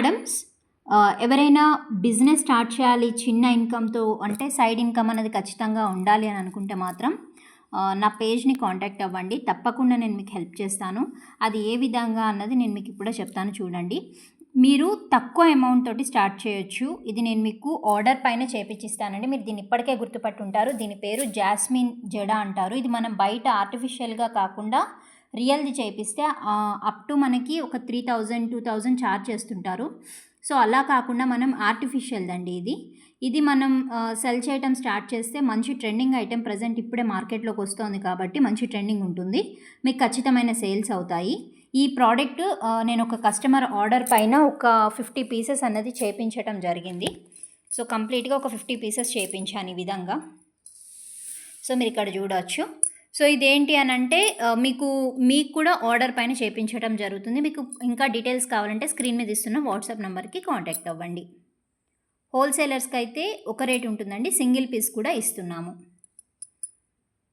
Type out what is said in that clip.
Madams, ఎవరైనా business start చేయాలి చిన్న ఇన్కమ్‌తో, అంటే సైడ్ ఇన్కమ్ అనేది ఖచ్చితంగా ఉండాలి అని అనుకుంటే మాత్రం నా పేజ్‌ని కాంటాక్ట్ అవ్వండి. తప్పకుండా నేను మీకు హెల్ప్ చేస్తాను. అది ఏ విధంగా అన్నది నేను మీకు ఇప్పుడే చెప్తాను చూడండి. మీరు తక్కువ అమౌంట్ తోటి స్టార్ట్ చేయొచ్చు. ఇది నేను మీకు ఆర్డర్ పైన చేపిచ్చిస్తానండి. మీరు దీన్ని ఇప్పటికే గుర్తుపట్టుంటారు. దీని పేరు జాస్మిన్ జడ అంటారు. ఇది మనం బయట ఆర్టిఫిషియల్‌గా కాకుండా రియల్‌ది చేపిస్తే అప్ టు మనకి ఒక 3000, 2000 చార్జ్ చేస్తుంటారు. సో, అలా కాకుండా మనం ఆర్టిఫిషియల్‌దండి ఇది. ఇది మనం సెల్ చేయటం స్టార్ట్ చేస్తే మంచి ట్రెండింగ్ ఐటెమ్ ప్రెజెంట్ ఇప్పుడే మార్కెట్‌లోకి వస్తోంది కాబట్టి మంచి ట్రెండింగ్ ఉంటుంది. మీకు ఖచ్చితమైన సేల్స్ అవుతాయి. ఈ ప్రోడక్ట్ నేను ఒక కస్టమర్ ఆర్డర్ పైన ఒక 50 పీసెస్ అన్నది చేపించటం జరిగింది. సో, కంప్లీట్‌గా ఒక 50 పీసెస్ చేపించాను ఈ విధంగా. సో, మీరు ఇక్కడ చూడొచ్చు. సో, ఇదేంటి అనంటే మీకు కూడా ఆర్డర్ పైన చేపించడం జరుగుతుంది. మీకు ఇంకా డీటెయిల్స్ కావాలంటే స్క్రీన్ మీద ఇస్తున్న వాట్సాప్ నంబర్‌కి కాంటాక్ట్ అవ్వండి. హోల్‌సేలర్స్‌కైతే ఒక రేట్ ఉంటుందండి. సింగిల్ పీస్ కూడా ఇస్తున్నాము.